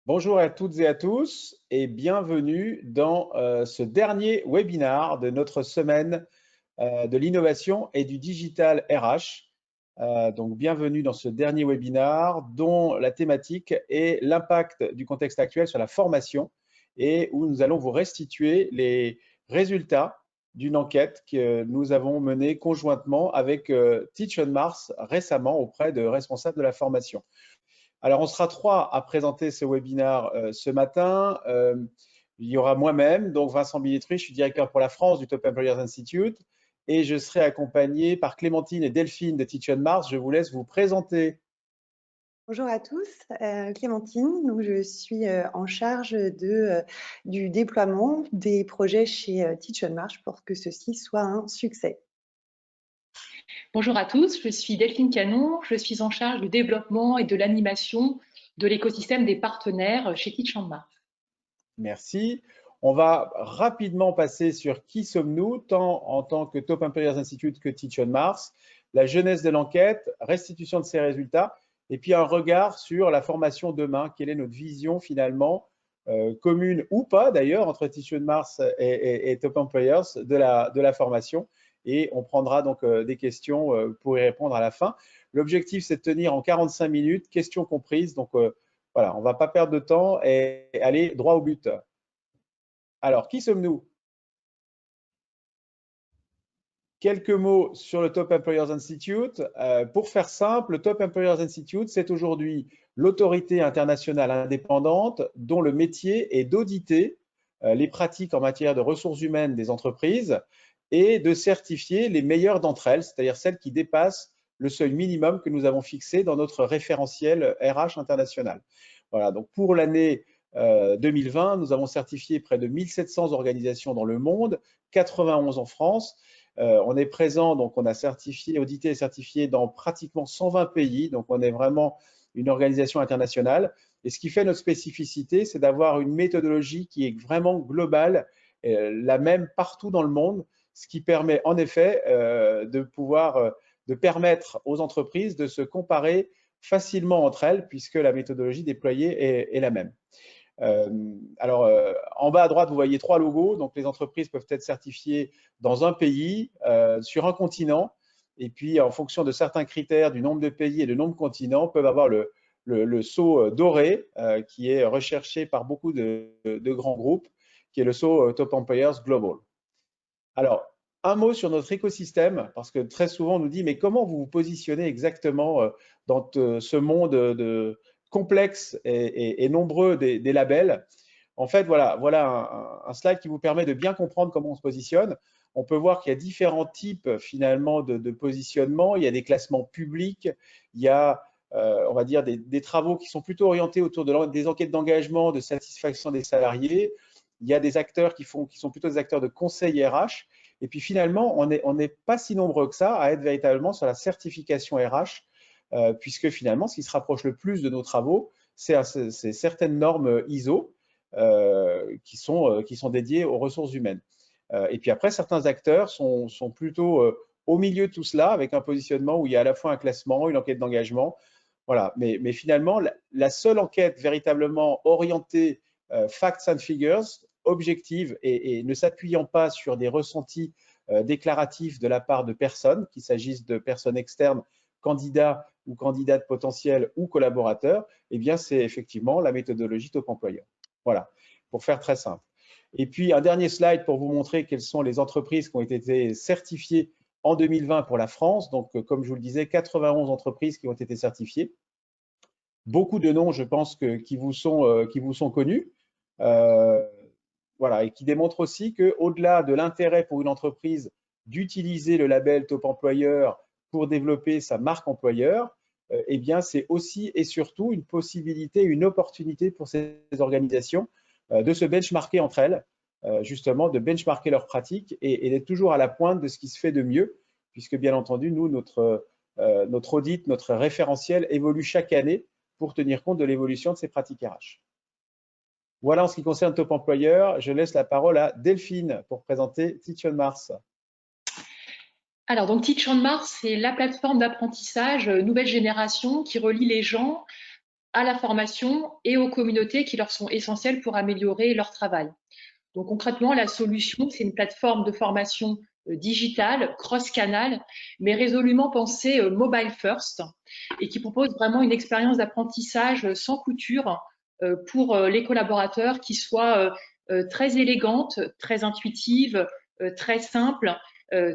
Bonjour à toutes et à tous et bienvenue dans ce dernier webinaire de notre semaine de l'innovation et du digital RH. Donc bienvenue dans ce dernier webinaire dont la thématique est l'impact du contexte actuel sur la formation et où nous allons vous restituer les résultats d'une enquête que nous avons menée conjointement avec Teach on Mars récemment auprès de responsables de la formation. Alors, on sera trois à présenter ce webinaire ce matin. Il y aura moi-même, donc Vincent Billetruy, je suis directeur pour la France du Top Employers Institute, et je serai accompagné par Clémentine et Delphine de Teach on Mars. Je vous laisse vous présenter. Bonjour à tous, Clémentine. Donc, je suis en charge du déploiement des projets chez Teach on Mars pour que ceci soit un succès. Bonjour à tous, je suis Delphine Canon, je suis en charge du développement et de l'animation de l'écosystème des partenaires chez Teach on Mars. Merci. On va rapidement passer sur qui sommes-nous, tant en tant que Top Employers Institute que Teach on Mars, la jeunesse de l'enquête, restitution de ses résultats, et puis un regard sur la formation demain. Quelle est notre vision finalement, commune ou pas d'ailleurs, entre Teach on Mars et Top Employers de la formation. Et on prendra donc des questions pour y répondre à la fin. L'objectif, c'est de tenir en 45 minutes, questions comprises. Donc voilà, on ne va pas perdre de temps et aller droit au but. Alors, qui sommes-nous? Quelques mots sur le Top Employers Institute. Pour faire simple, le Top Employers Institute, c'est aujourd'hui l'autorité internationale indépendante dont le métier est d'auditer les pratiques en matière de ressources humaines des entreprises et de certifier les meilleures d'entre elles, c'est-à-dire celles qui dépassent le seuil minimum que nous avons fixé dans notre référentiel RH international. Voilà, donc pour l'année 2020, nous avons certifié près de 1700 organisations dans le monde, 91 en France. On est présent, donc on a certifié, audité et certifié dans pratiquement 120 pays, donc on est vraiment une organisation internationale. Et ce qui fait notre spécificité, c'est d'avoir une méthodologie qui est vraiment globale, la même partout dans le monde, ce qui permet en effet de permettre aux entreprises de se comparer facilement entre elles, puisque la méthodologie déployée est la même. En bas à droite, vous voyez trois logos. Donc, les entreprises peuvent être certifiées dans un pays, sur un continent. Et puis, en fonction de certains critères du nombre de pays et du nombre de continents, peuvent avoir le sceau doré qui est recherché par beaucoup de grands groupes, qui est le sceau Top Employers Global. Alors, un mot sur notre écosystème, parce que très souvent on nous dit, mais comment vous vous positionnez exactement dans ce monde complexe et nombreux des labels? En fait, voilà un slide qui vous permet de bien comprendre comment on se positionne. On peut voir qu'il y a différents types finalement de positionnement. Il y a des classements publics, il y a on va dire des travaux qui sont plutôt orientés autour des enquêtes d'engagement, de satisfaction des salariés. Il y a des acteurs qui sont plutôt des acteurs de conseil RH. Et puis finalement, on n'est pas si nombreux que ça à être véritablement sur la certification RH, puisque finalement, ce qui se rapproche le plus de nos travaux, c'est certaines normes ISO qui sont dédiées aux ressources humaines. Et puis après, certains acteurs sont plutôt au milieu de tout cela, avec un positionnement où il y a à la fois un classement, une enquête d'engagement. Voilà. Mais finalement, la seule enquête véritablement orientée facts and figures, objective et ne s'appuyant pas sur des ressentis déclaratifs de la part de personnes, qu'il s'agisse de personnes externes, candidats ou candidates potentiels ou collaborateurs, eh bien, c'est effectivement la méthodologie Top Employer. Voilà, pour faire très simple. Et puis, un dernier slide pour vous montrer quelles sont les entreprises qui ont été certifiées en 2020 pour la France. Donc, comme je vous le disais, 91 entreprises qui ont été certifiées. Beaucoup de noms, je pense, qui vous sont connus. Voilà, et qui démontrent aussi qu'au-delà de l'intérêt pour une entreprise d'utiliser le label Top Employeur pour développer sa marque employeur, eh bien, c'est aussi et surtout une possibilité, une opportunité pour ces organisations de se benchmarker entre elles, justement, de benchmarker leurs pratiques et d'être toujours à la pointe de ce qui se fait de mieux, puisque bien entendu, nous, notre audit, notre référentiel évolue chaque année pour tenir compte de l'évolution de ces pratiques RH. Voilà en ce qui concerne Top Employeur. Je laisse la parole à Delphine pour présenter Teach on Mars. Alors, donc Teach on Mars, c'est la plateforme d'apprentissage nouvelle génération qui relie les gens à la formation et aux communautés qui leur sont essentielles pour améliorer leur travail. Donc concrètement, la solution, c'est une plateforme de formation digitale, cross-canal, mais résolument pensée mobile first, et qui propose vraiment une expérience d'apprentissage sans couture pour les collaborateurs, qui soit très élégante, très intuitive, très simple,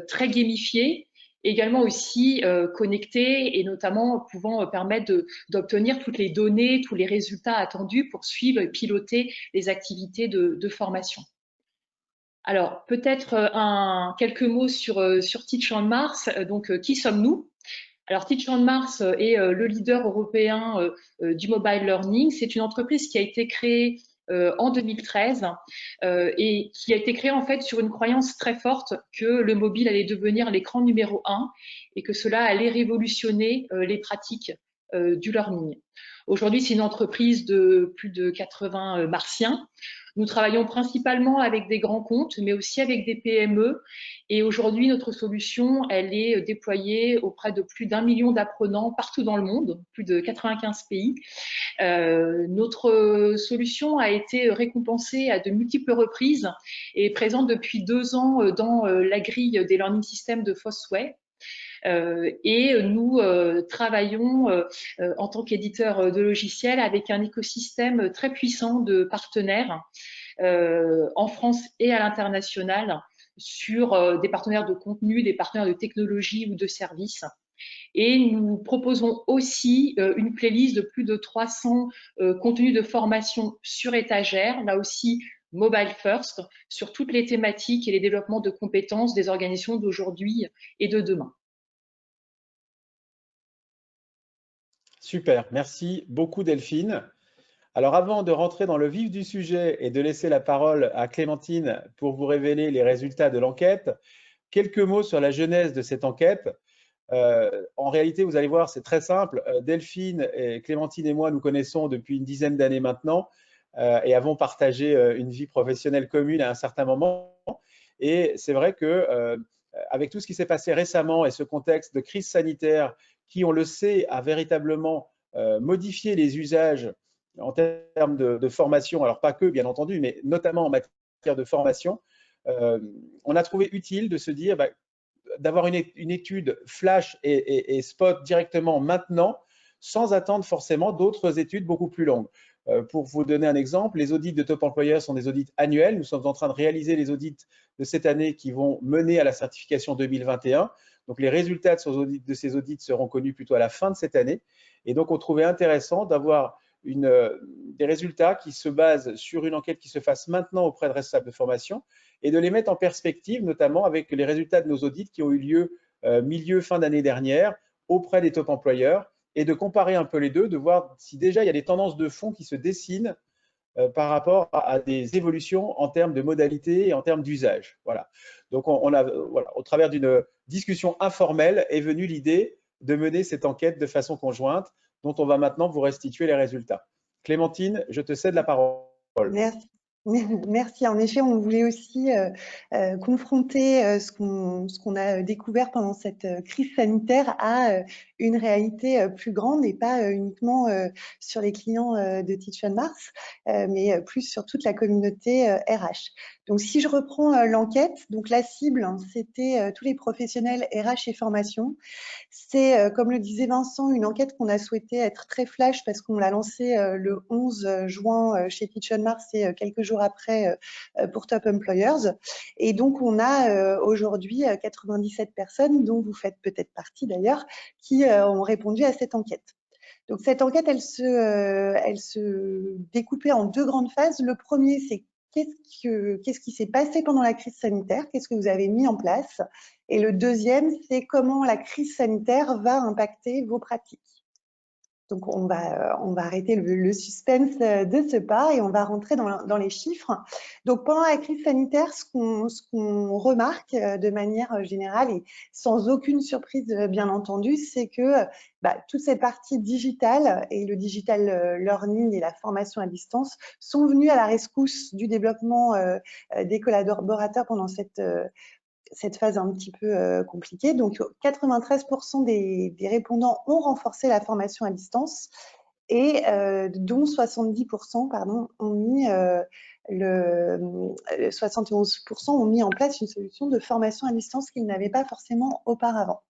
très gamifiée, également aussi connectée, et notamment pouvant permettre d'obtenir toutes les données, tous les résultats attendus pour suivre et piloter les activités de formation. Alors, peut-être quelques mots sur Teach on Mars. Donc, qui sommes-nous? Alors, Teach on Mars est le leader européen du mobile learning. C'est une entreprise qui a été créée en 2013 et qui a été créée en fait sur une croyance très forte que le mobile allait devenir l'écran numéro 1 et que cela allait révolutionner les pratiques du learning. Aujourd'hui, c'est une entreprise de plus de 80 martiens. Nous travaillons principalement avec des grands comptes, mais aussi avec des PME. Et aujourd'hui, notre solution, elle est déployée auprès de plus d'1 million d'apprenants partout dans le monde, plus de 95 pays. Notre solution a été récompensée à de multiples reprises et est présente depuis 2 ans dans la grille des learning systems de Fosway. Et nous travaillons en tant qu'éditeur de logiciels avec un écosystème très puissant de partenaires en France et à l'international, sur des partenaires de contenu, des partenaires de technologie ou de services. Et nous proposons aussi une playlist de plus de 300 contenus de formation sur étagère, là aussi mobile first, sur toutes les thématiques et les développements de compétences des organisations d'aujourd'hui et de demain. Super, merci beaucoup Delphine. Alors avant de rentrer dans le vif du sujet et de laisser la parole à Clémentine pour vous révéler les résultats de l'enquête, quelques mots sur la genèse de cette enquête. En réalité, vous allez voir, c'est très simple. Delphine, et Clémentine et moi nous connaissons depuis une dizaine d'années maintenant et avons partagé une vie professionnelle commune à un certain moment. Et c'est vrai que avec tout ce qui s'est passé récemment et ce contexte de crise sanitaire qui, on le sait, a véritablement modifié les usages en termes de formation, alors pas que, bien entendu, mais notamment en matière de formation, on a trouvé utile de se dire d'avoir une étude flash et spot directement maintenant, sans attendre forcément d'autres études beaucoup plus longues. Pour vous donner un exemple, les audits de Top Employeur sont des audits annuels. Nous sommes en train de réaliser les audits de cette année qui vont mener à la certification 2021. Donc, les résultats de ces audits seront connus plutôt à la fin de cette année. Et donc, on trouvait intéressant d'avoir des résultats qui se basent sur une enquête qui se fasse maintenant auprès de responsables de formation et de les mettre en perspective, notamment avec les résultats de nos audits qui ont eu lieu milieu-fin d'année dernière auprès des top employeurs, et de comparer un peu les deux, de voir si déjà il y a des tendances de fond qui se dessinent par rapport à des évolutions en termes de modalités et en termes d'usage. Voilà. Donc, voilà, au travers d'une discussion informelle est venue l'idée de mener cette enquête de façon conjointe, dont on va maintenant vous restituer les résultats. Clémentine, je te cède la parole. Merci. Merci. En effet, on voulait aussi confronter ce qu'on a découvert pendant cette crise sanitaire à une réalité plus grande et pas uniquement sur les clients de Teach on Mars, mais plus sur toute la communauté RH. Donc, si je reprends l'enquête, donc la cible, c'était tous les professionnels RH et formation. C'est, comme le disait Vincent, une enquête qu'on a souhaité être très flash parce qu'on l'a lancée le 11 juin chez Teach on Mars et quelques jours après pour Top Employers. Et donc, on a aujourd'hui 97 personnes, dont vous faites peut-être partie d'ailleurs, qui ont répondu à cette enquête. Donc, cette enquête, elle se découpait en 2 grandes phases. Le premier, c'est qu'est-ce qui s'est passé pendant la crise sanitaire? Qu'est-ce que vous avez mis en place? Et le deuxième, c'est comment la crise sanitaire va impacter vos pratiques. Donc, on va arrêter le suspense de ce pas et on va rentrer dans les chiffres. Donc, pendant la crise sanitaire, ce qu'on remarque de manière générale et sans aucune surprise, bien entendu, c'est que toutes ces parties digitales et le digital learning et la formation à distance sont venus à la rescousse du développement des collaborateurs pendant cette phase un petit peu compliquée. Donc, 93% des répondants ont renforcé la formation à distance et dont 70% ont mis 71% ont mis en place une solution de formation à distance qu'ils n'avaient pas forcément auparavant.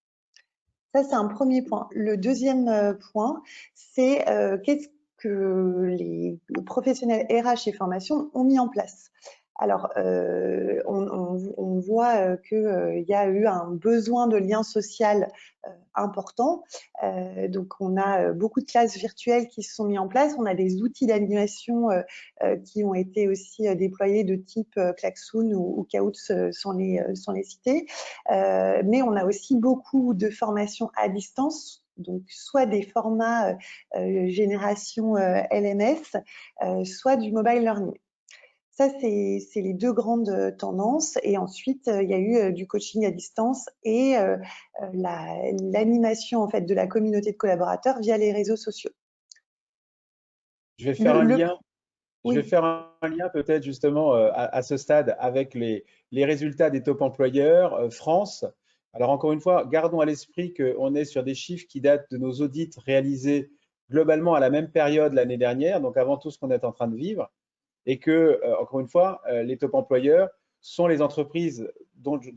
Ça, c'est un premier point. Le deuxième point, c'est qu'est-ce que les professionnels RH et formation ont mis en place. Alors, on voit qu'il y a eu un besoin de lien social important. Donc, on a beaucoup de classes virtuelles qui se sont mis en place. On a des outils d'animation qui ont été aussi déployés de type Klaxoon ou Kahoot sans les citer. Mais on a aussi beaucoup de formations à distance, donc soit des formats génération LMS, soit du mobile learning. Ça, c'est les deux grandes tendances. Et ensuite, il y a eu du coaching à distance et l'animation en fait, de la communauté de collaborateurs via les réseaux sociaux. Je vais faire un lien. Je vais faire un lien peut-être justement à ce stade avec les résultats des top employeurs France. Alors encore une fois, gardons à l'esprit qu'on est sur des chiffres qui datent de nos audits réalisés globalement à la même période l'année dernière, donc avant tout ce qu'on est en train de vivre. Et que, encore une fois, les top employeurs sont les entreprises,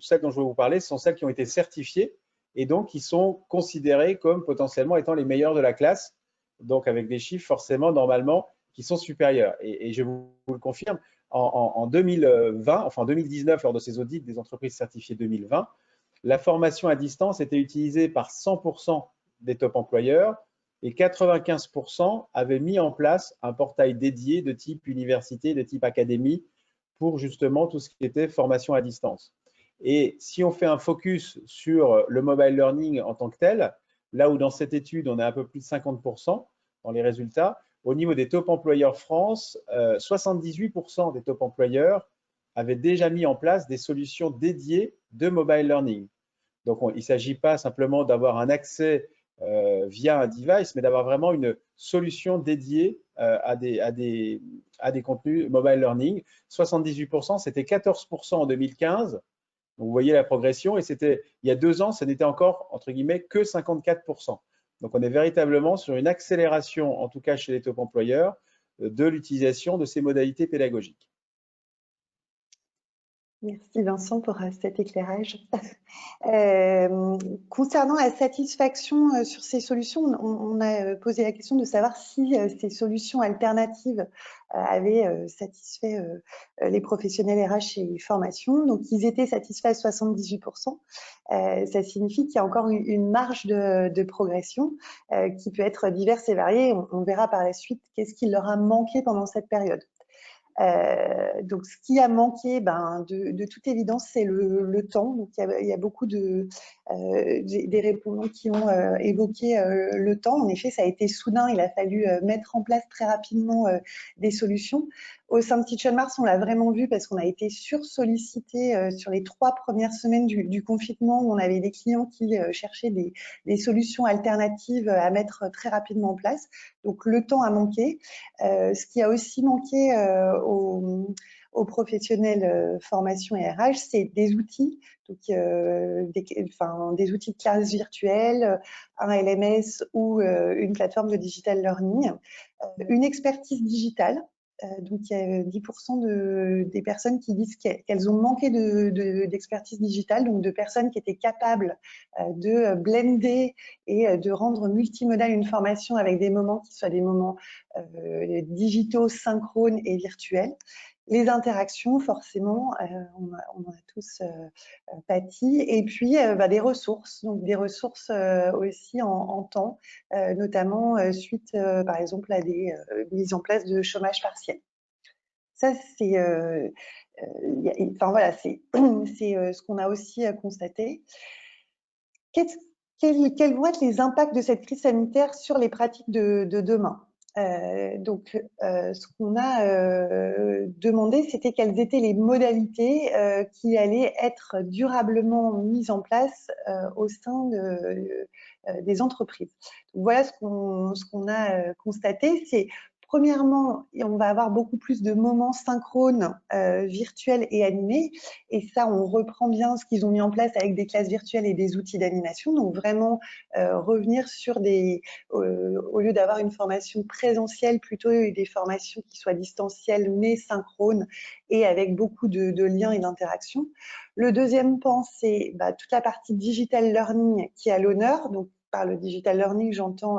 celles dont je vais vous parler, sont celles qui ont été certifiées et donc qui sont considérées comme potentiellement étant les meilleures de la classe, donc avec des chiffres forcément, normalement, qui sont supérieurs. Et je vous le confirme, en 2020, enfin en 2019, lors de ces audits des entreprises certifiées 2020, la formation à distance était utilisée par 100% des top employeurs, et 95% avaient mis en place un portail dédié de type université, de type académie, pour justement tout ce qui était formation à distance. Et si on fait un focus sur le mobile learning en tant que tel, là où dans cette étude, on est un peu plus de 50% dans les résultats, au niveau des top employeurs France, 78% des top employeurs avaient déjà mis en place des solutions dédiées de mobile learning. Donc, il ne s'agit pas simplement d'avoir un accès via un device, mais d'avoir vraiment une solution dédiée à des contenus mobile learning. 78%, c'était 14% en 2015. Donc, vous voyez la progression. Et c'était il y a 2 ans, ça n'était encore, entre guillemets, que 54%. Donc, on est véritablement sur une accélération, en tout cas chez les top employeurs, de l'utilisation de ces modalités pédagogiques. Merci Vincent pour cet éclairage. Concernant la satisfaction sur ces solutions, on a posé la question de savoir si ces solutions alternatives avaient satisfait les professionnels RH et formation. Donc, ils étaient satisfaits à 78%. Ça signifie qu'il y a encore une marge de progression qui peut être diverse et variée. On verra par la suite qu'est-ce qui leur a manqué pendant cette période. Donc, ce qui a manqué, de toute évidence, c'est le temps. Donc, il y a beaucoup des répondants qui ont évoqué le temps. En effet, ça a été soudain. Il a fallu mettre en place très rapidement des solutions. Au sein de Teach On Mars, on l'a vraiment vu parce qu'on a été sursollicité sur les 3 premières semaines du confinement où on avait des clients qui cherchaient des solutions alternatives à mettre très rapidement en place. Donc, le temps a manqué. Ce qui a aussi manqué aux professionnels formation et RH, c'est des outils, donc des outils de classe virtuelle, un LMS ou une plateforme de digital learning, une expertise digitale. Donc, il y a 10% des personnes qui disent qu'elles ont manqué d'expertise digitale, donc de personnes qui étaient capables de blender et de rendre multimodale une formation avec des moments qui soient des moments digitaux, synchrones et virtuels. Les interactions, forcément, on en a tous pâti. Et puis, des ressources, donc des ressources aussi en temps, notamment suite, par exemple, à des mises en place de chômage partiel. Ça, c'est ce qu'on a aussi constaté. Quels vont être les impacts de cette crise sanitaire sur les pratiques de demain ? Ce qu'on a demandé, c'était quelles étaient les modalités qui allaient être durablement mises en place au sein des entreprises. Donc, voilà ce qu'on a constaté. C'est Premièrement, on va avoir beaucoup plus de moments synchrones, virtuels et animés. Et ça, on reprend bien ce qu'ils ont mis en place avec des classes virtuelles et des outils d'animation. Donc, vraiment revenir sur au lieu d'avoir une formation présentielle, plutôt des formations qui soient distancielles mais synchrones et avec beaucoup de liens et d'interactions. Le deuxième pan, c'est toute la partie digital learning qui est à l'honneur. Donc, par le digital learning, j'entends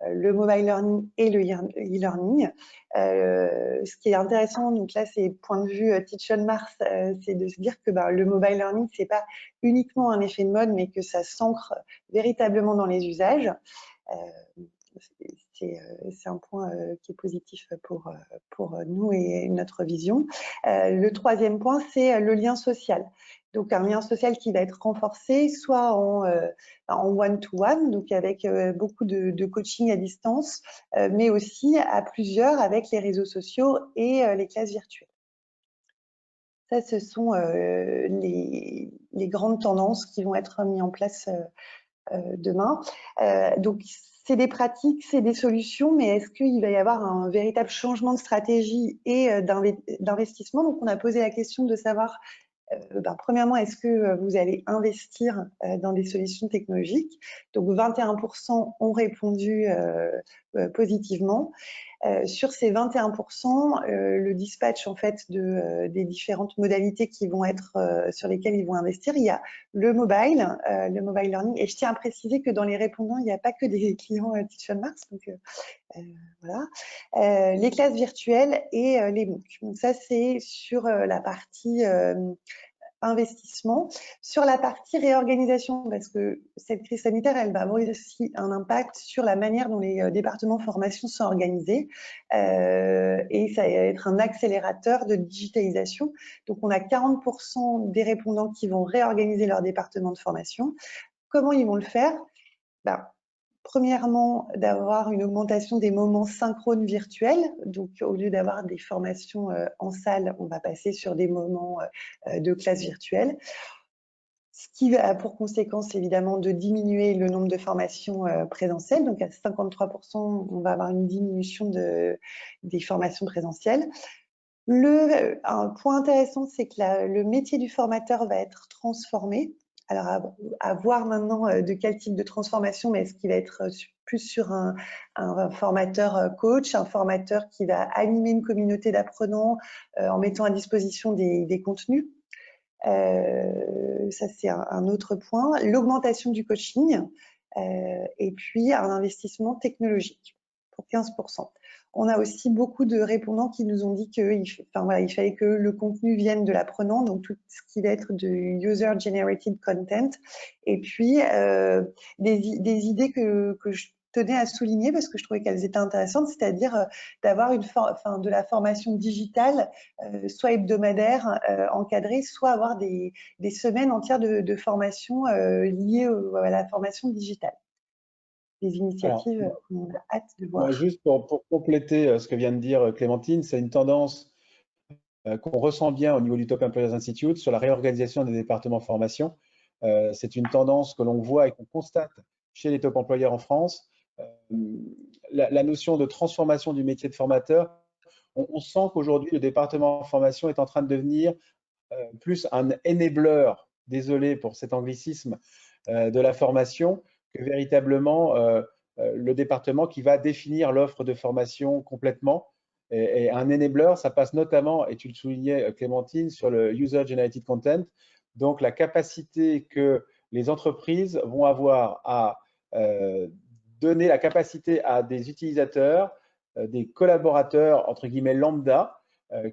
le mobile learning et le e-learning. Ce qui est intéressant, donc là, c'est point de vue Teach on Mars, c'est de se dire que le mobile learning, c'est pas uniquement un effet de mode, mais que ça s'ancre véritablement dans les usages. C'est un point qui est positif pour nous et notre vision. Le troisième point, c'est le lien social. Donc, un lien social qui va être renforcé, soit en one-to-one, donc avec beaucoup de coaching à distance, mais aussi à plusieurs avec les réseaux sociaux et les classes virtuelles. Ça, ce sont les grandes tendances qui vont être mises en place demain. Donc, c'est des pratiques, c'est des solutions, mais est-ce qu'il va y avoir un véritable changement de stratégie et d'investissement? Donc, on a posé la question de savoir, premièrement, est-ce que vous allez investir dans des solutions technologiques? Donc, 21% ont répondu positivement. Sur ces 21%, le dispatch en fait des différentes modalités qui vont être sur lesquelles ils vont investir, il y a le mobile learning. Et je tiens à préciser que dans les répondants, il n'y a pas que des clients Teach on Mars, donc voilà. Les classes virtuelles et les MOOC. Donc ça, c'est sur la partie investissement. Sur la partie réorganisation, parce que cette crise sanitaire, elle va avoir aussi un impact sur la manière dont les départements formation sont organisés et ça va être un accélérateur de digitalisation. Donc, on a 40% des répondants qui vont réorganiser leur département de formation. Comment ils vont le faire? Premièrement, d'avoir une augmentation des moments synchrones virtuels. Donc, au lieu d'avoir des formations en salle, on va passer sur des moments de classe virtuelle. Ce qui a pour conséquence, évidemment, de diminuer le nombre de formations présentielles. Donc, à 53%, on va avoir une diminution des formations présentielles. Un point intéressant, c'est que le métier du formateur va être transformé. Alors, à voir maintenant de quel type de transformation, mais est-ce qu'il va être plus sur un formateur coach, un formateur qui va animer une communauté d'apprenants en mettant à disposition des contenus. Ça, c'est un autre point. L'augmentation du coaching et puis un investissement technologique pour 15%. On a aussi beaucoup de répondants qui nous ont dit qu'il fallait que le contenu vienne de l'apprenant, donc tout ce qui va être du user-generated content. Et puis, des idées que je tenais à souligner parce que je trouvais qu'elles étaient intéressantes, c'est-à-dire d'avoir de la formation digitale, soit hebdomadaire, encadrée, soit avoir des semaines entières de formation liées à la formation digitale. Des initiatives qu'on a hâte de voir. Juste pour compléter ce que vient de dire Clémentine, c'est une tendance qu'on ressent bien au niveau du Top Employers Institute sur la réorganisation des départements formation. C'est une tendance que l'on voit et qu'on constate chez les top employeurs en France. La notion de transformation du métier de formateur, on sent qu'aujourd'hui, le département formation est en train de devenir plus un enabler, désolé pour cet anglicisme, de la formation, que véritablement le département qui va définir l'offre de formation complètement. Et un enabler, ça passe notamment, et tu le soulignais Clémentine, sur le user-generated content, donc la capacité que les entreprises vont avoir à donner la capacité à des utilisateurs, des collaborateurs, entre guillemets, lambda,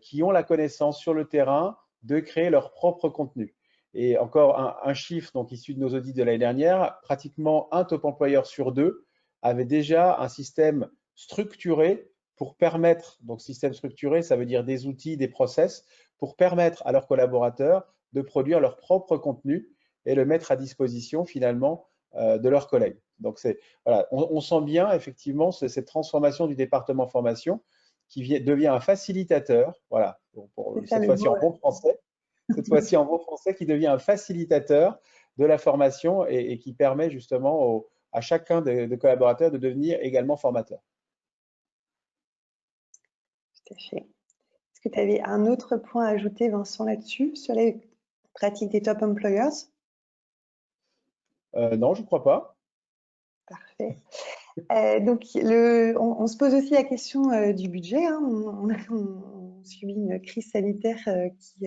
qui ont la connaissance sur le terrain de créer leur propre contenu. Et encore un chiffre donc, issu de nos audits de l'année dernière, pratiquement un top employeur sur deux avait déjà un système structuré pour permettre, donc système structuré, ça veut dire des outils, des process, pour permettre à leurs collaborateurs de produire leur propre contenu et le mettre à disposition finalement de leurs collègues. Donc voilà, on sent bien effectivement cette transformation du département formation qui devient un facilitateur, voilà, cette fois-ci en bon français, cette fois-ci en bon français, qui devient un facilitateur de la formation et qui permet justement à chacun des collaborateurs de devenir également formateur. Tout à fait. Est-ce que tu avais un autre point à ajouter, Vincent, là-dessus, sur les pratiques des top employers? Non, je ne crois pas. Parfait. Donc, on se pose aussi la question du budget, hein. On subit une crise sanitaire qui,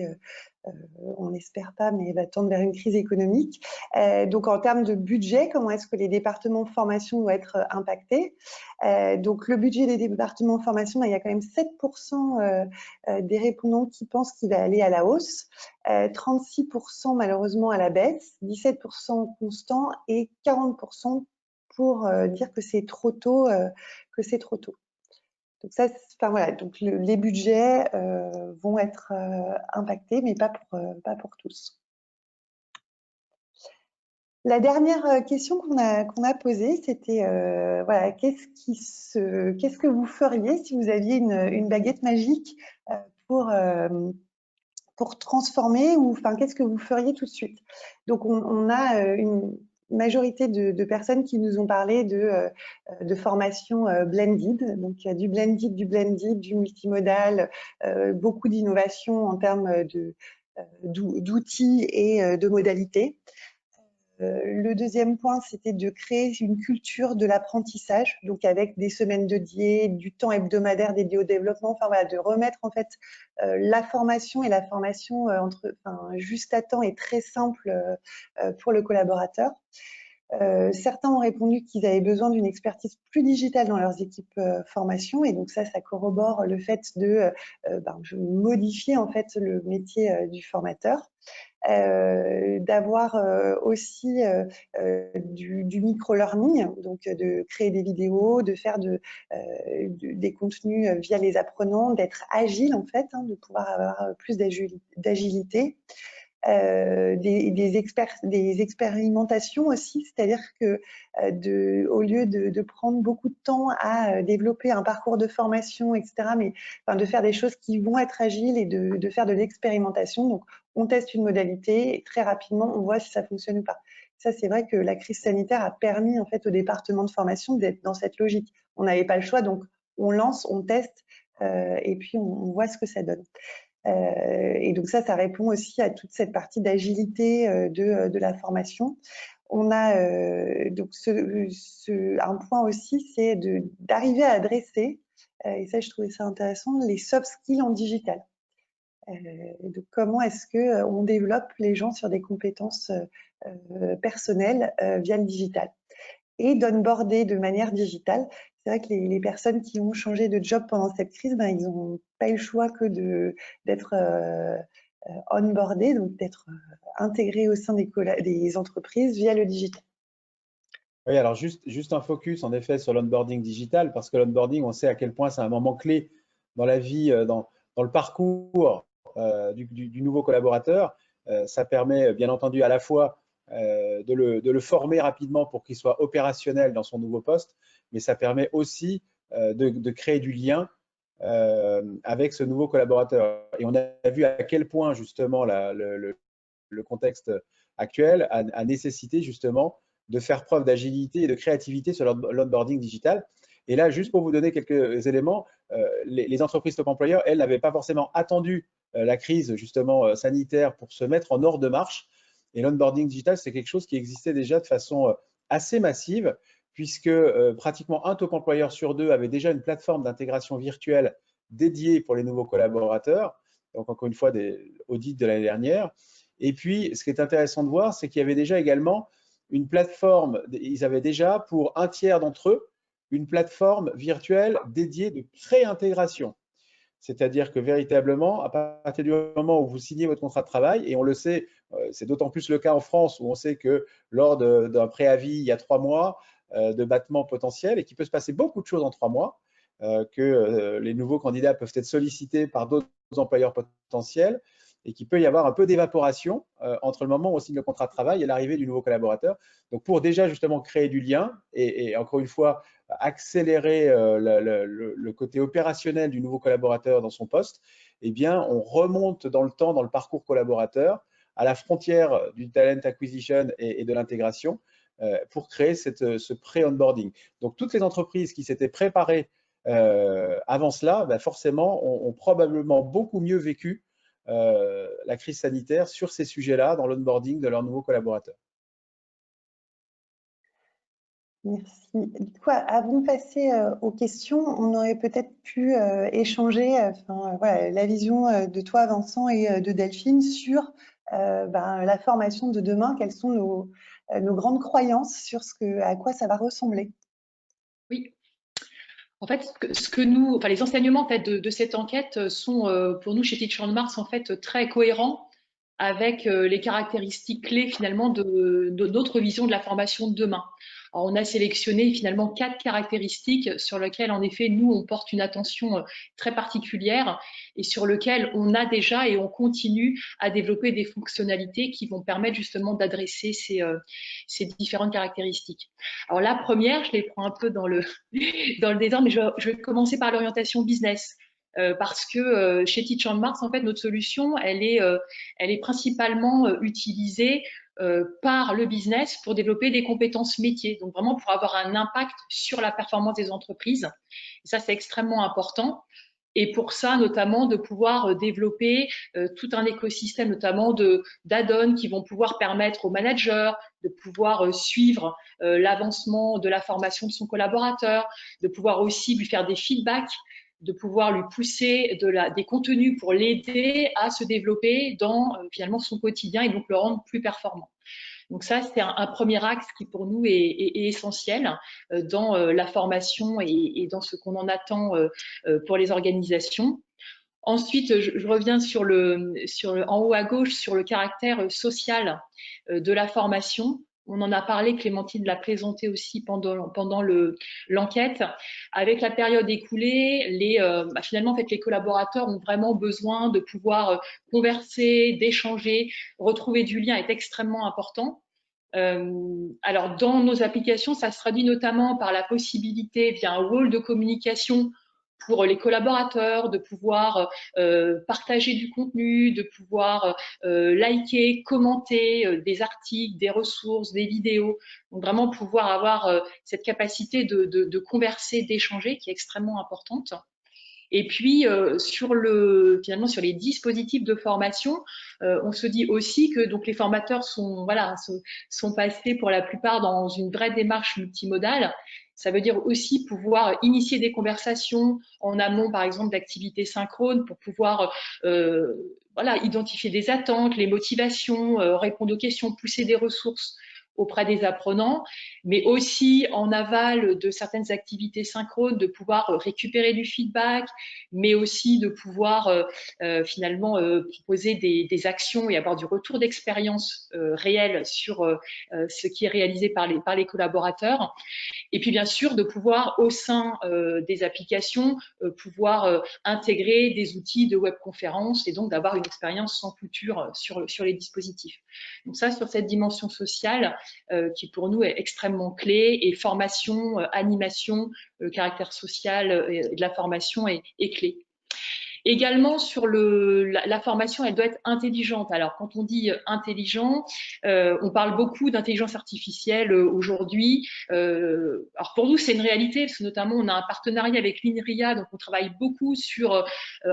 on n'espère pas, mais va tendre vers une crise économique. Donc, en termes de budget, comment est-ce que les départements de formation vont être impactés? Donc, le budget des départements de formation, il y a quand même 7% des répondants qui pensent qu'il va aller à la hausse, 36% malheureusement à la baisse, 17% constant et 40% pour dire que c'est trop tôt, Donc ça, enfin voilà, donc les budgets vont être impactés, mais pas pour tous. La dernière question qu'on a posée, c'était voilà, qu'est-ce que vous feriez si vous aviez une baguette magique pour transformer, ou enfin qu'est-ce que vous feriez tout de suite? Donc on a une majorité de personnes qui nous ont parlé de formation blended, donc il y a du blended, du multimodal, beaucoup d'innovation en termes d'outils et de modalités. Le deuxième point, c'était de créer une culture de l'apprentissage, donc avec des semaines dédiées, du temps hebdomadaire dédié au développement, enfin voilà, de remettre en fait la formation juste à temps et très simple pour le collaborateur. Certains ont répondu qu'ils avaient besoin d'une expertise plus digitale dans leurs équipes formation, et donc ça corrobore le fait de modifier en fait le métier du formateur. D'avoir aussi du micro-learning, donc de créer des vidéos, de faire des contenus via les apprenants, d'être agile en fait, hein, de pouvoir avoir plus d'agilité. Des expérimentations aussi, c'est-à-dire que au lieu de prendre beaucoup de temps à développer un parcours de formation, etc., mais enfin, de faire des choses qui vont être agiles et de faire de l'expérimentation. Donc, on teste une modalité et très rapidement, on voit si ça fonctionne ou pas. Ça, c'est vrai que la crise sanitaire a permis en fait au département de formation d'être dans cette logique. On n'avait pas le choix, donc on lance, on teste et puis on voit ce que ça donne. Et donc ça répond aussi à toute cette partie d'agilité de la formation. On a donc un point aussi, c'est d'arriver à adresser, et ça je trouvais ça intéressant, les soft skills en digital. Donc comment est-ce que on développe les gens sur des compétences personnelles via le digital, et d'onboarder de manière digitale. C'est vrai que les personnes qui ont changé de job pendant cette crise, ils n'ont pas eu le choix que d'être onboardés, donc d'être intégrés au sein des entreprises via le digital. Oui, alors juste un focus en effet sur l'onboarding digital, parce que l'onboarding, on sait à quel point c'est un moment clé dans la vie, dans le parcours du nouveau collaborateur. Ça permet bien entendu à la fois de le former rapidement pour qu'il soit opérationnel dans son nouveau poste, mais ça permet aussi de créer du lien avec ce nouveau collaborateur. Et on a vu à quel point justement le contexte actuel a nécessité justement de faire preuve d'agilité et de créativité sur l'onboarding digital. Et là, juste pour vous donner quelques éléments, les entreprises top employeurs, elles, n'avaient pas forcément attendu la crise justement sanitaire pour se mettre en ordre de marche. Et l'onboarding digital, c'est quelque chose qui existait déjà de façon assez massive, puisque pratiquement un top employeur sur deux avait déjà une plateforme d'intégration virtuelle dédiée pour les nouveaux collaborateurs. Donc, encore une fois, des audits de l'année dernière. Et puis, ce qui est intéressant de voir, c'est qu'il y avait déjà également une plateforme, ils avaient déjà pour un tiers d'entre eux une plateforme virtuelle dédiée de pré-intégration. C'est-à-dire que véritablement, à partir du moment où vous signez votre contrat de travail, et on le sait, c'est d'autant plus le cas en France où on sait que lors d'un préavis, il y a 3 mois de battement potentiel et qu'il peut se passer beaucoup de choses en 3 mois, que les nouveaux candidats peuvent être sollicités par d'autres employeurs potentiels, et qu'il peut y avoir un peu d'évaporation entre le moment où on signe le contrat de travail et l'arrivée du nouveau collaborateur. Donc, pour déjà justement créer du lien et encore une fois, accélérer le côté opérationnel du nouveau collaborateur dans son poste, eh bien, on remonte dans le temps, dans le parcours collaborateur, à la frontière du talent acquisition et de l'intégration pour créer ce pré-onboarding. Donc, toutes les entreprises qui s'étaient préparées avant cela, ben forcément, ont probablement beaucoup mieux vécu la crise sanitaire sur ces sujets-là dans l'onboarding de leurs nouveaux collaborateurs. Merci. Du coup, avant de passer aux questions, on aurait peut-être pu échanger voilà, la vision de toi, Vincent, et de Delphine sur la formation de demain. Quelles sont nos grandes croyances sur à quoi ça va ressembler? Oui. En fait, les enseignements en fait, de cette enquête sont pour nous chez Teach on Mars en fait très cohérents avec les caractéristiques clés finalement de notre vision de la formation de demain. Alors, on a sélectionné finalement 4 caractéristiques sur lesquelles en effet nous on porte une attention très particulière et sur lesquelles on a déjà et on continue à développer des fonctionnalités qui vont permettre justement d'adresser ces différentes caractéristiques. Alors la première, je les prends un peu dans le désordre, mais je vais commencer par l'orientation business. Parce que chez Teach on Mars, en fait, notre solution, elle est principalement utilisée par le business pour développer des compétences métiers, donc vraiment pour avoir un impact sur la performance des entreprises. Et ça, c'est extrêmement important. Et pour ça, notamment, de pouvoir développer tout un écosystème, notamment d'add-ons qui vont pouvoir permettre aux managers de pouvoir suivre l'avancement de la formation de son collaborateur, de pouvoir aussi lui faire des feedbacks, de pouvoir lui pousser des contenus pour l'aider à se développer dans finalement son quotidien et donc le rendre plus performant. Donc ça, c'est un premier axe qui pour nous est essentiel dans la formation et dans ce qu'on en attend pour les organisations. Ensuite, je reviens en haut à gauche sur le caractère social de la formation. On en a parlé, Clémentine l'a présenté aussi pendant l'enquête. Avec la période écoulée, finalement, en fait, les collaborateurs ont vraiment besoin de pouvoir converser, d'échanger, retrouver du lien est extrêmement important. Alors, dans nos applications, ça se traduit notamment par la possibilité, via un rôle de communication, pour les collaborateurs, de pouvoir partager du contenu, de pouvoir liker, commenter des articles, des ressources, des vidéos. Donc vraiment pouvoir avoir cette capacité de converser, d'échanger qui est extrêmement importante. Et puis, finalement, sur les dispositifs de formation, on se dit aussi que donc, les formateurs sont passés pour la plupart dans une vraie démarche multimodale. Ça veut dire aussi pouvoir initier des conversations en amont, par exemple, d'activités synchrones pour pouvoir identifier des attentes, les motivations, répondre aux questions, pousser des ressources auprès des apprenants, mais aussi en aval de certaines activités synchrones, de pouvoir récupérer du feedback, mais aussi de pouvoir finalement proposer des actions et avoir du retour d'expérience réel sur ce qui est réalisé par les collaborateurs. Et puis bien sûr de pouvoir au sein des applications pouvoir intégrer des outils de webconférence et donc d'avoir une expérience sans couture sur les dispositifs. Donc ça, sur cette dimension sociale qui pour nous est extrêmement clé, et formation, animation, caractère social de la formation est clé. Également sur la formation, elle doit être intelligente. Alors quand on dit intelligent, on parle beaucoup d'intelligence artificielle aujourd'hui. Alors pour nous c'est une réalité parce que notamment on a un partenariat avec l'INRIA, donc on travaille beaucoup sur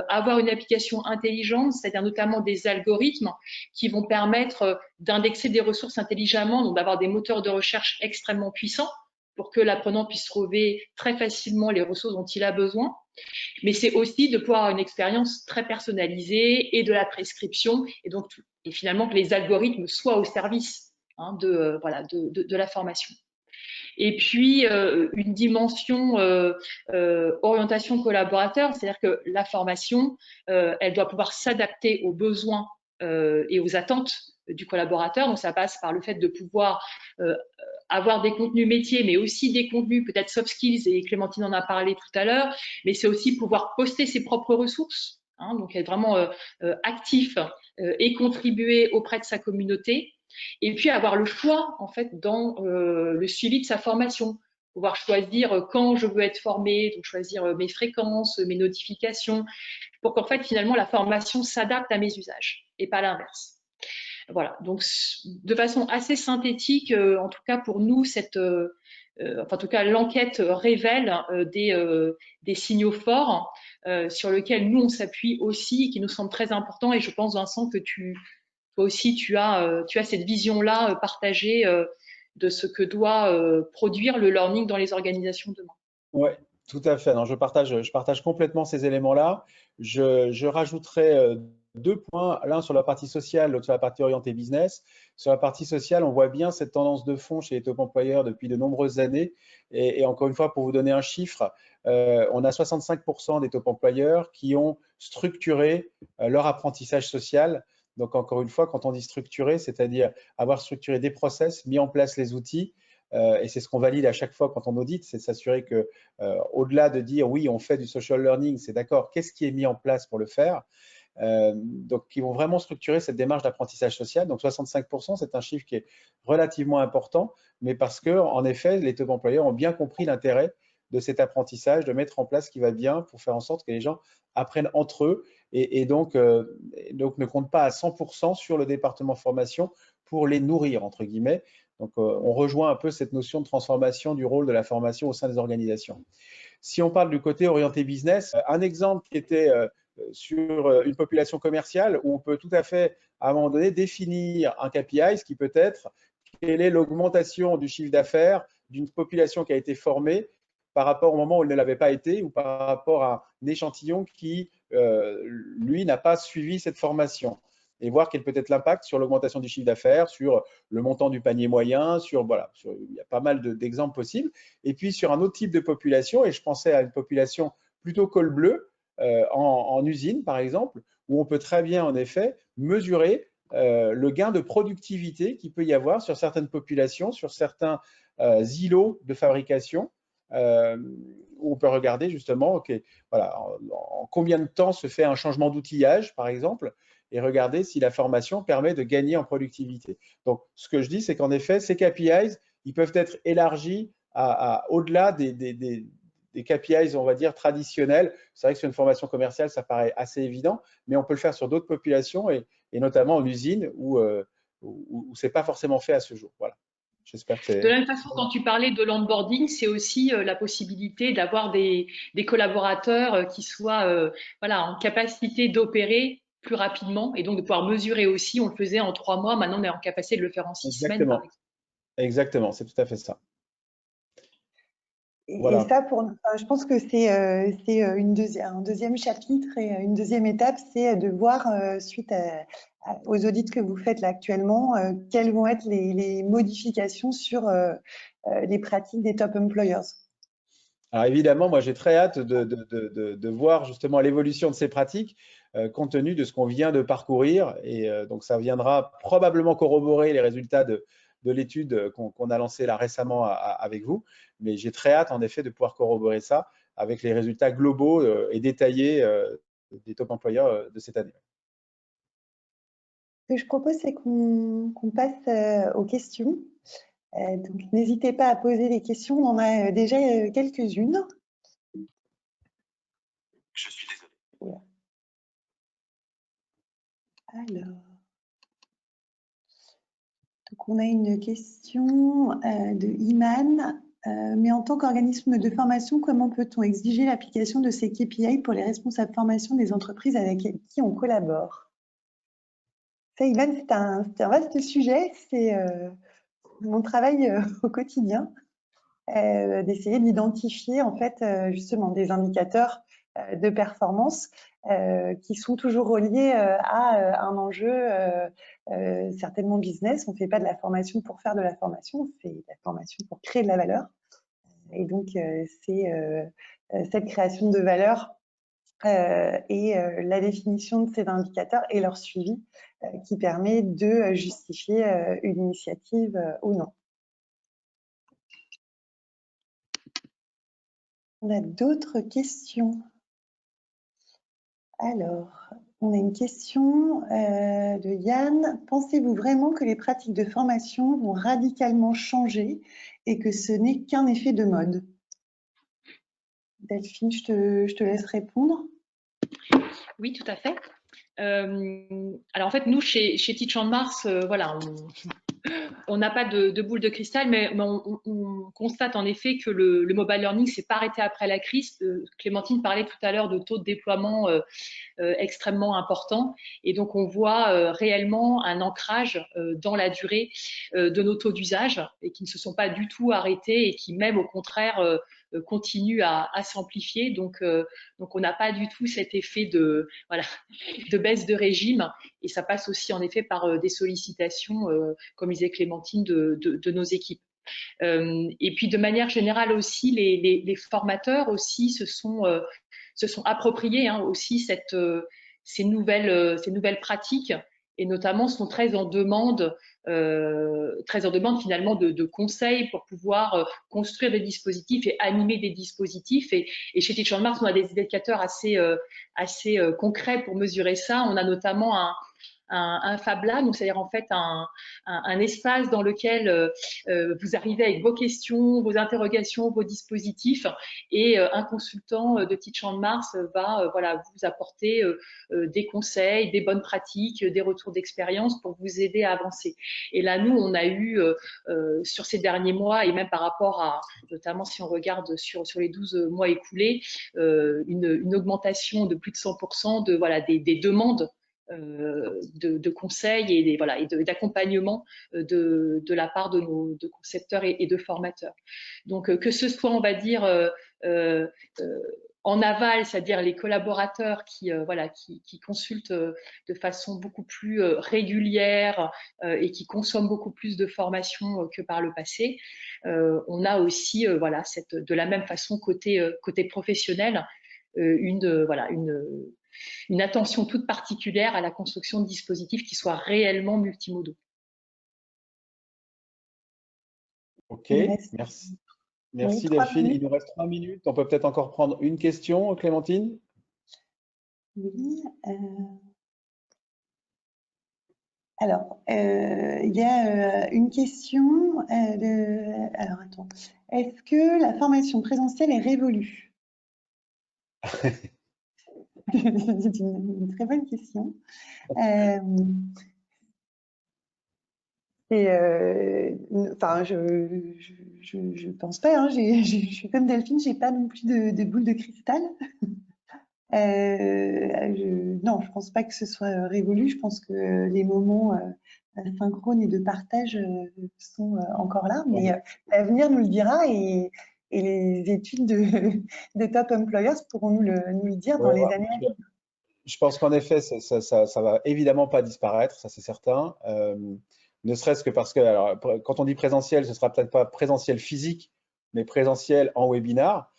avoir une application intelligente, c'est-à-dire notamment des algorithmes qui vont permettre d'indexer des ressources intelligemment, donc d'avoir des moteurs de recherche extrêmement puissants pour que l'apprenant puisse trouver très facilement les ressources dont il a besoin. Mais c'est aussi de pouvoir avoir une expérience très personnalisée et de la prescription, et finalement que les algorithmes soient au service de la formation. Et puis une dimension orientation collaborateur, c'est-à-dire que la formation, elle doit pouvoir s'adapter aux besoins et aux attentes du collaborateur. Donc ça passe par le fait de pouvoir avoir des contenus métiers, mais aussi des contenus peut-être soft skills, et Clémentine en a parlé tout à l'heure, mais c'est aussi pouvoir poster ses propres ressources, donc être vraiment actif et contribuer auprès de sa communauté, et puis avoir le choix en fait dans le suivi de sa formation, pouvoir choisir quand je veux être formée, donc choisir mes fréquences, mes notifications, pour qu'en fait finalement la formation s'adapte à mes usages et pas l'inverse. Voilà, donc de façon assez synthétique, en tout cas pour nous, cette enfin, en tout cas, l'enquête révèle des signaux forts sur lesquels nous, on s'appuie aussi, qui nous semblent très importants. Et je pense, Vincent, que toi aussi, tu as cette vision-là partagée de ce que doit produire le learning dans les organisations demain. Oui, tout à fait. Non, je partage complètement ces éléments-là. Je rajouterai deux points, l'un sur la partie sociale, l'autre sur la partie orientée business. Sur la partie sociale, on voit bien cette tendance de fond chez les top employeurs depuis de nombreuses années. Et encore une fois, pour vous donner un chiffre, on a 65% des top employeurs qui ont structuré leur apprentissage social. Donc, encore une fois, quand on dit structuré, c'est-à-dire avoir structuré des process, mis en place les outils. Et c'est ce qu'on valide à chaque fois quand on audite, c'est s'assurer que, au-delà de dire oui, on fait du social learning, c'est d'accord, qu'est-ce qui est mis en place pour le faire? Donc, qui vont vraiment structurer cette démarche d'apprentissage social. Donc, 65%, c'est un chiffre qui est relativement important, mais parce que, en effet, les top employeurs ont bien compris l'intérêt de cet apprentissage, de mettre en place ce qui va bien pour faire en sorte que les gens apprennent entre eux et donc ne comptent pas à 100% sur le département formation pour les nourrir, entre guillemets. Donc, on rejoint un peu cette notion de transformation du rôle de la formation au sein des organisations. Si on parle du côté orienté business, un exemple qui était sur une population commerciale où on peut tout à fait, à un moment donné, définir un KPI, ce qui peut être quelle est l'augmentation du chiffre d'affaires d'une population qui a été formée par rapport au moment où elle ne l'avait pas été ou par rapport à un échantillon qui, lui, n'a pas suivi cette formation. Et voir quel peut être l'impact sur l'augmentation du chiffre d'affaires, sur le montant du panier moyen, il y a pas mal d'exemples possibles. Et puis sur un autre type de population, et je pensais à une population plutôt col bleu, en usine par exemple, où on peut très bien en effet mesurer le gain de productivité qu'il peut y avoir sur certaines populations, sur certains îlots de fabrication, où on peut regarder justement voilà, en combien de temps se fait un changement d'outillage par exemple, et regarder si la formation permet de gagner en productivité. Donc, ce que je dis, c'est qu'en effet, ces KPIs, ils peuvent être élargis au-delà des KPIs, on va dire, traditionnels. C'est vrai que sur une formation commerciale, ça paraît assez évident, mais on peut le faire sur d'autres populations et notamment en usine où ce n'est pas forcément fait à ce jour. Voilà. J'espère que de la même façon, quand tu parlais de l'onboarding, c'est aussi la possibilité d'avoir des collaborateurs qui soient voilà, en capacité d'opérer plus rapidement et donc de pouvoir mesurer aussi. On le faisait en 3 mois, maintenant on est en capacité de le faire en 6 semaines, par exemple. Exactement, c'est tout à fait ça. Et ça, je pense que c'est un deuxième chapitre et une deuxième étape, c'est de voir, suite aux audits que vous faites là actuellement, quelles vont être les modifications sur les pratiques des top employers. Alors évidemment, moi j'ai très hâte de voir justement l'évolution de ces pratiques compte tenu de ce qu'on vient de parcourir. Et donc ça viendra probablement corroborer les résultats de l'étude qu'on a lancée là récemment avec vous. Mais j'ai très hâte en effet de pouvoir corroborer ça avec les résultats globaux et détaillés des top employeurs de cette année. Ce que je propose, c'est qu'on passe aux questions. Donc n'hésitez pas à poser des questions, on en a déjà quelques-unes. Je suis désolé. Voilà. Alors, donc on a une question de Iman. Mais en tant qu'organisme de formation, comment peut-on exiger l'application de ces KPI pour les responsables formation des entreprises avec qui on collabore? Ça, Iman, c'est un vaste sujet. C'est mon travail au quotidien, d'essayer d'identifier en fait justement des indicateurs de performance qui sont toujours reliés à un enjeu certainement business. On ne fait pas de la formation pour faire de la formation, on fait de la formation pour créer de la valeur. Et donc, c'est cette création de valeur et la définition de ces indicateurs et leur suivi qui permet de justifier une initiative ou non. On a d'autres questions. Alors, on a une question de Yann. Pensez-vous vraiment que les pratiques de formation vont radicalement changer et que ce n'est qu'un effet de mode? Delphine, je te laisse répondre. Oui, tout à fait. Alors en fait, nous, chez Teach on Mars, voilà, On n'a pas de boule de cristal, mais on constate en effet que le mobile learning s'est pas arrêté après la crise. Clémentine parlait tout à l'heure de taux de déploiement extrêmement important, et donc on voit réellement un ancrage dans la durée de nos taux d'usage et qui ne se sont pas du tout arrêtés et qui même au contraire continuent à s'amplifier. Donc on n'a pas du tout cet effet de baisse de régime, et ça passe aussi en effet par des sollicitations, comme disait Clémentine, de nos équipes. Et puis de manière générale aussi, les formateurs aussi se sont appropriés aussi ces nouvelles pratiques, et notamment sont très en demande finalement de conseils pour pouvoir construire des dispositifs et animer des dispositifs. Et chez Teach on Mars, on a des indicateurs assez concrets pour mesurer ça. On a notamment un Fab Lab, donc c'est-à-dire en fait un espace dans lequel vous arrivez avec vos questions, vos interrogations, vos dispositifs, et un consultant de Teach on Mars va vous apporter des conseils, des bonnes pratiques, des retours d'expérience pour vous aider à avancer. Et là, nous, on a eu sur ces derniers mois, et même par rapport à, notamment si on regarde sur les 12 mois écoulés, une augmentation de plus de 100% des demandes de conseils et d'accompagnement de la part de nos concepteurs et de formateurs. Donc que ce soit, on va dire, en aval, c'est-à-dire les collaborateurs qui consultent de façon beaucoup plus régulière et qui consomment beaucoup plus de formation que par le passé. On a aussi de la même façon côté professionnel une attention toute particulière à la construction de dispositifs qui soient réellement multimodaux. Ok, merci. Merci oui, Delphine. Il nous reste 3 minutes. On peut peut-être encore prendre une question, Clémentine? Oui. Alors, il y a une question alors, attends. Est-ce que la formation présentielle est révolue? C'est une très bonne question. Enfin, je pense pas. Hein, je suis comme Delphine, j'ai pas non plus de boule de cristal. Non, je pense pas que ce soit révolu. Je pense que les moments synchrones et de partage sont encore là, mais l'avenir nous le dira, et les études de Top Employers pourront nous le dire dans les années à venir. Je pense qu'en effet, ça va évidemment pas disparaître, ça c'est certain. Ne serait-ce que parce que, alors, quand on dit présentiel, ce sera peut-être pas présentiel physique, mais présentiel en webinar.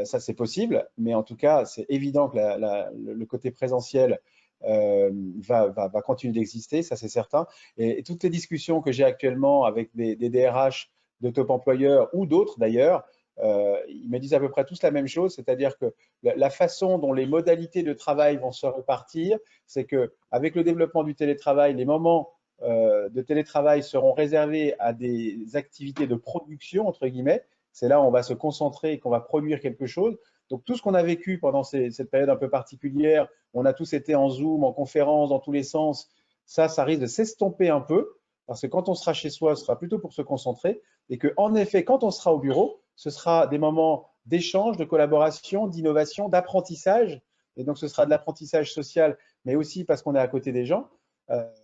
Ça c'est possible, mais en tout cas, c'est évident que le côté présentiel va continuer d'exister, ça c'est certain. Et toutes les discussions que j'ai actuellement avec des DRH de Top Employeurs ou d'autres d'ailleurs, ils me disent à peu près tous la même chose, c'est-à-dire que la façon dont les modalités de travail vont se répartir, c'est qu'avec le développement du télétravail, les moments de télétravail seront réservés à des activités de production, entre guillemets. C'est là où on va se concentrer et qu'on va produire quelque chose. Donc, tout ce qu'on a vécu pendant cette période un peu particulière, on a tous été en Zoom, en conférence, dans tous les sens, ça risque de s'estomper un peu, parce que quand on sera chez soi, ce sera plutôt pour se concentrer, et qu'en effet, quand on sera au bureau, ce sera des moments d'échange, de collaboration, d'innovation, d'apprentissage, et donc ce sera de l'apprentissage social, mais aussi parce qu'on est à côté des gens.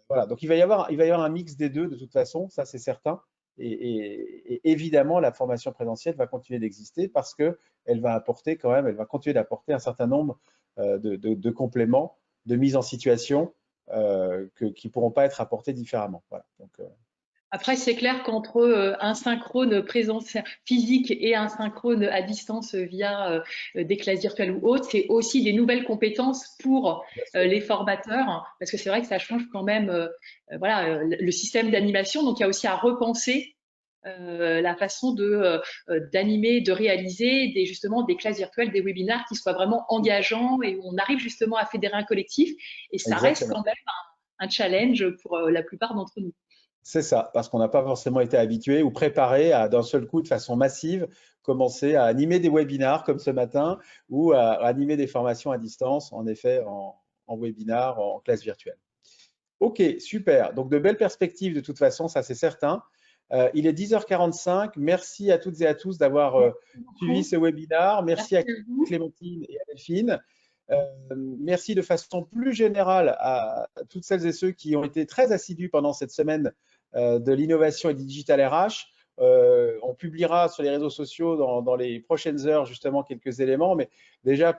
Voilà, donc il va y avoir un mix des deux de toute façon, ça c'est certain. Et évidemment, la formation présentielle va continuer d'exister parce qu'elle va apporter quand même, elle va continuer d'apporter un certain nombre de compléments, de mise en situation qui ne pourront pas être apportés différemment. Voilà, donc, après, c'est clair qu'entre un synchrone présentiel physique et un synchrone à distance via des classes virtuelles ou autres, c'est aussi des nouvelles compétences pour les formateurs, parce que c'est vrai que ça change quand même le système d'animation. Donc, il y a aussi à repenser la façon d'animer, de réaliser justement des classes virtuelles, des webinars qui soient vraiment engageants et où on arrive justement à fédérer un collectif. Et ça reste quand même un challenge pour la plupart d'entre nous. C'est ça, parce qu'on n'a pas forcément été habitué ou préparé à d'un seul coup, de façon massive, commencer à animer des webinars comme ce matin ou à animer des formations à distance, en effet, en webinar, en classe virtuelle. Ok, super. Donc, de belles perspectives de toute façon, ça c'est certain. Il est 10h45. Merci à toutes et à tous d'avoir suivi ce webinaire. Merci à Merci à vous. Clémentine et à Delphine. Merci de façon plus générale à toutes celles et ceux qui ont été très assidus pendant cette semaine de l'innovation et du digital RH. On publiera sur les réseaux sociaux dans les prochaines heures justement quelques éléments, mais déjà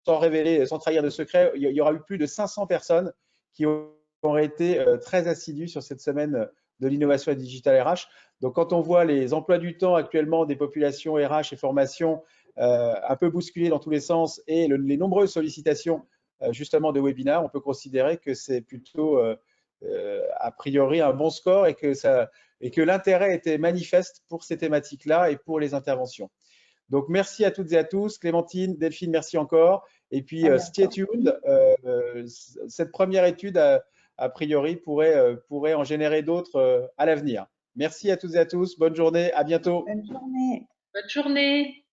sans révéler, sans trahir de secret, il y aura eu plus de 500 personnes qui ont été très assidues sur cette semaine de l'innovation et du digital RH. Donc, quand on voit les emplois du temps actuellement des populations RH et formation un peu bousculés dans tous les sens et les nombreuses sollicitations justement de webinaires, on peut considérer que c'est plutôt a priori un bon score et que l'intérêt était manifeste pour ces thématiques-là et pour les interventions. Donc, merci à toutes et à tous. Clémentine, Delphine, merci encore. Et puis, stay tuned. Cette première étude, a priori, pourrait en générer d'autres à l'avenir. Merci à toutes et à tous. Bonne journée. À bientôt. Bonne journée. Bonne journée.